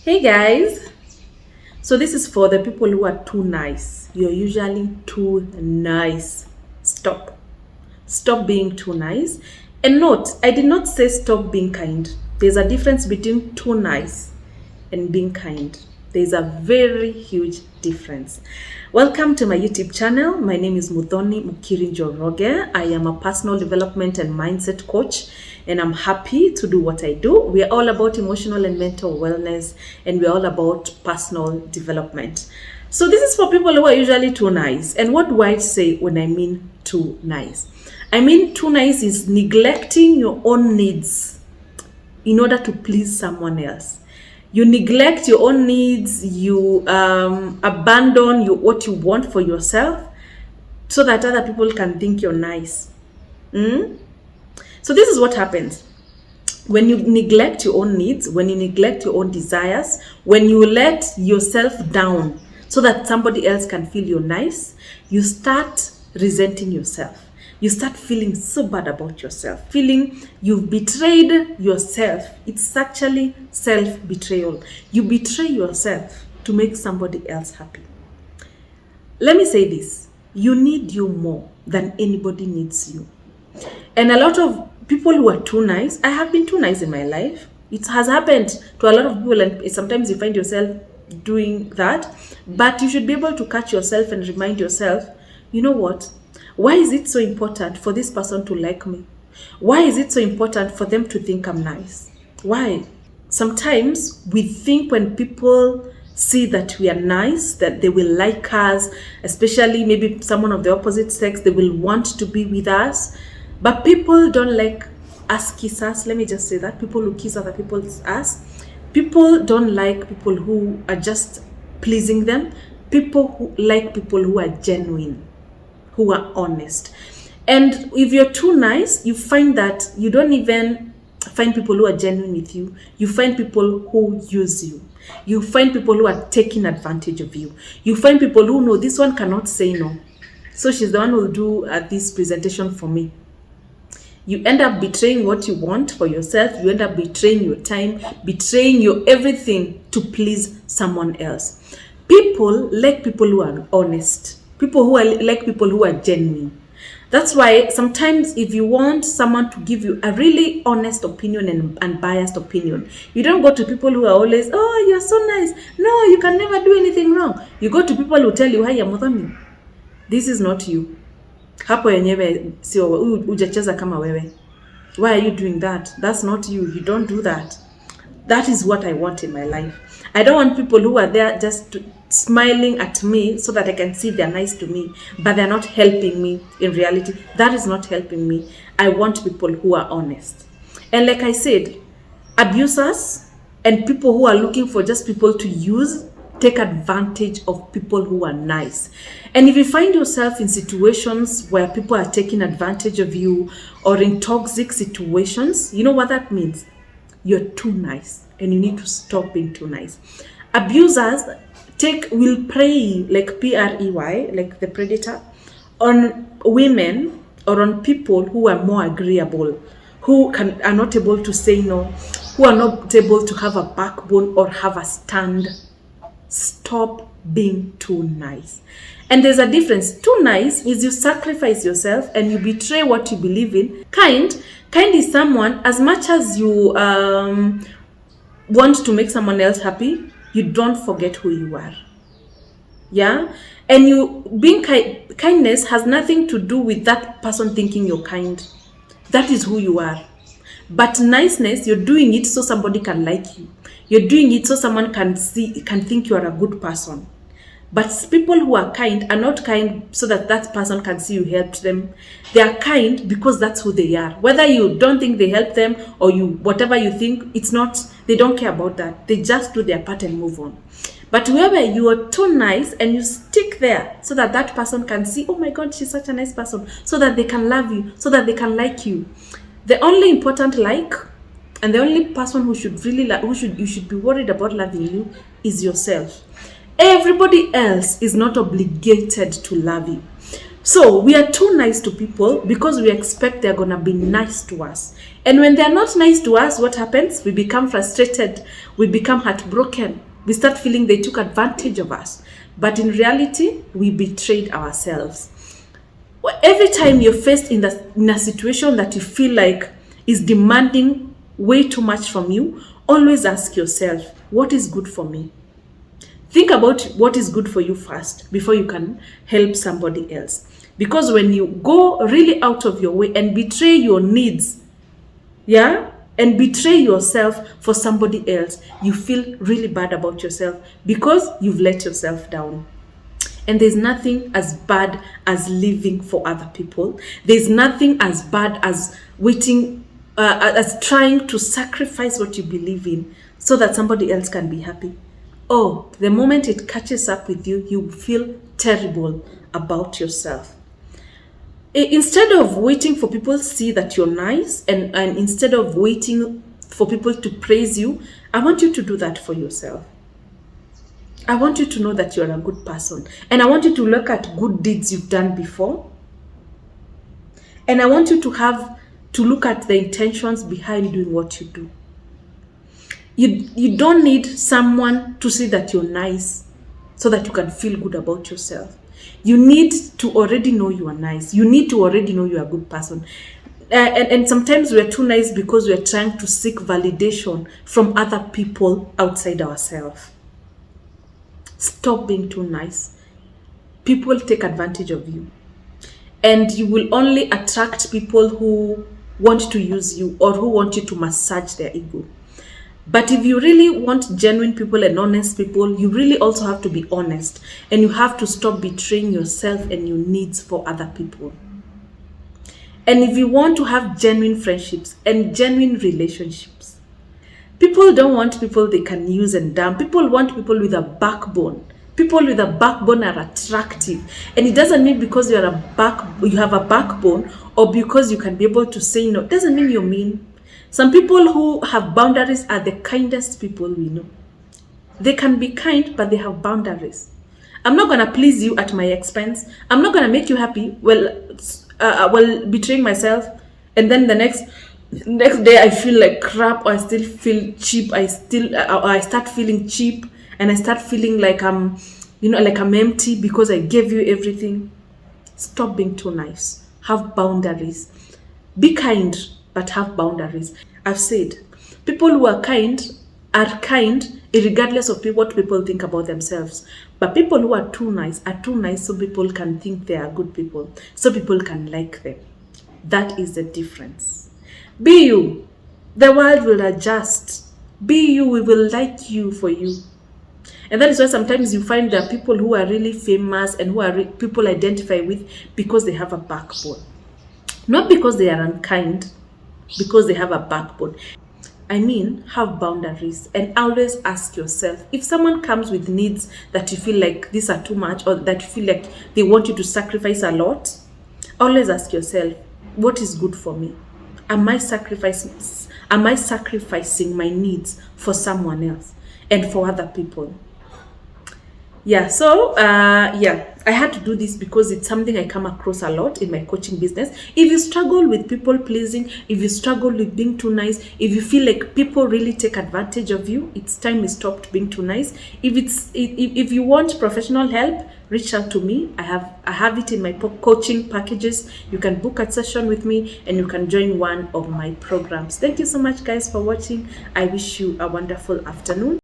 Hey guys, so this is for the people who are too nice. You're usually too nice. Stop. Stop being too nice. And note, I did not say stop being kind. There's a difference between too nice and being kind. There's a very huge difference. Welcome to my YouTube channel. My name is Muthoni Mukiri. I am a personal development and mindset coach, and I'm happy to do what I do. We are all about emotional and mental wellness, and we're all about personal development. So this is for people who are usually too nice. And what do I say when I mean too nice? I mean too nice is neglecting your own needs in order to please someone else. You neglect your own needs, you abandon what you want for yourself so that other people can think you're nice. So this is what happens. When you neglect your own needs, when you neglect your own desires, when you let yourself down so that somebody else can feel you're nice, you start resenting yourself. You start feeling so bad about yourself, feeling you've betrayed yourself. It's actually self-betrayal. You betray yourself to make somebody else happy. Let me say this. You need you more than anybody needs you. And a lot of people who are too nice, I have been too nice in my life. It has happened to a lot of people, and sometimes you find yourself doing that. But you should be able to catch yourself and remind yourself, you know what? Why is it so important for this person to like me? Why is it so important for them to think I'm nice? Why? Sometimes we think when people see that we are nice, that they will like us, especially maybe someone of the opposite sex, they will want to be with us. But people don't like us kiss us. Let me just say that. People who kiss other people's ass. People don't like people who are just pleasing them. People who like people who are genuine, who are honest. And if you're too nice, you find that you don't even find people who are genuine with you. You find people who use you. You find people who are taking advantage of you. You find people who know this one cannot say no, so she's the one who will do this presentation for me. You end up betraying what you want for yourself. You end up betraying your time, betraying your everything to please someone else. People like people who are honest. People who are like people who are genuine. That's why sometimes if you want someone to give you a really honest opinion and unbiased opinion, you don't go to people who are always, oh, you're so nice. No, you can never do anything wrong. You go to people who tell you, hi, Muthoni, this is not you. Hapo yenyewe sio hujacheza kama wewe. Why are you doing that? That's not you. You don't do that. That is what I want in my life. I don't want people who are there just smiling at me so that I can see they're nice to me, but they're not helping me in reality. That is not helping me. I want people who are honest. And like I said, abusers and people who are looking for just people to use take advantage of people who are nice. And if you find yourself in situations where people are taking advantage of you or in toxic situations, you know what that means? You're too nice and you need to stop being too nice. Abusers will prey, like prey, like the predator, on women or on people who are more agreeable, who are not able to say no, who are not able to have a backbone or have a stand. Stop being too nice. And there's a difference. Too nice is you sacrifice yourself and you betray what you believe in. Kind is someone, as much as you want to make someone else happy, you don't forget who you are. Yeah? And being kindness has nothing to do with that person thinking you're kind. That is who you are. But niceness, you're doing it so somebody can like you. You're doing it so someone can think you are a good person. But people who are kind are not kind so that that person can see you helped them. They are kind because that's who they are. Whether you don't think they help them or whatever you think, they don't care about that. They just do their part and move on. But whoever you are too nice and you stick there so that that person can see, oh my God, she's such a nice person, so that they can love you, so that they can like you. The only important and the only person who should really you should be worried about loving you is yourself. Everybody else is not obligated to love you. So we are too nice to people because we expect they're going to be nice to us. And when they're not nice to us, what happens? We become frustrated. We become heartbroken. We start feeling they took advantage of us. But in reality, we betrayed ourselves. Every time you're faced in a situation that you feel like is demanding way too much from you, always ask yourself, what is good for me? Think about what is good for you first before you can help somebody else. Because when you go really out of your way and betray your needs, and betray yourself for somebody else, you feel really bad about yourself because you've let yourself down. And there's nothing as bad as living for other people. There's nothing as bad as as trying to sacrifice what you believe in so that somebody else can be happy. Oh, the moment it catches up with you, you feel terrible about yourself. Instead of waiting for people to see that you're nice, and instead of waiting for people to praise you, I want you to do that for yourself. I want you to know that you're a good person. And I want you to look at good deeds you've done before. And I want you to look at the intentions behind doing what you do. You don't need someone to say that you're nice so that you can feel good about yourself. You need to already know you are nice. You need to already know you're a good person. And sometimes we're too nice because we're trying to seek validation from other people outside ourselves. Stop being too nice. People take advantage of you. And you will only attract people who want to use you or who want you to massage their ego. But if you really want genuine people and honest people, you really also have to be honest. And you have to stop betraying yourself and your needs for other people. And if you want to have genuine friendships and genuine relationships, people don't want people they can use and dump. People want people with a backbone. People with a backbone are attractive. And it doesn't mean because you have a backbone or because you can be able to say no. It doesn't mean you're mean. Some people who have boundaries are the kindest people we know. They can be kind, but they have boundaries. I'm not going to please you at my expense. I'm not going to make you happy while betraying myself. And then the next day I feel like crap, or I still feel cheap. I start feeling cheap, and I start feeling like I'm empty because I gave you everything. Stop being too nice. Have boundaries. Be kind, but have boundaries. I've said, people who are kind regardless of what people think about themselves. But people who are too nice so people can think they are good people, so people can like them. That is the difference. Be you. The world will adjust. Be you. We will like you for you. And that is why sometimes you find there are people who are really famous and who are people identify with because they have a backbone. Not because they are unkind, because they have a backbone. I mean, have boundaries and always ask yourself, if someone comes with needs that you feel like these are too much or that you feel like they want you to sacrifice a lot, always ask yourself, what is good for me? Am I sacrificing my needs for someone else and for other people? I had to do this because it's something I come across a lot in my coaching business. If you struggle with people pleasing, if you struggle with being too nice, if you feel like people really take advantage of you, it's time you stopped being too nice. If you want professional help, reach out to me. I have it in my coaching packages. You can book a session with me and you can join one of my programs. Thank you so much, guys, for watching. I wish you a wonderful afternoon.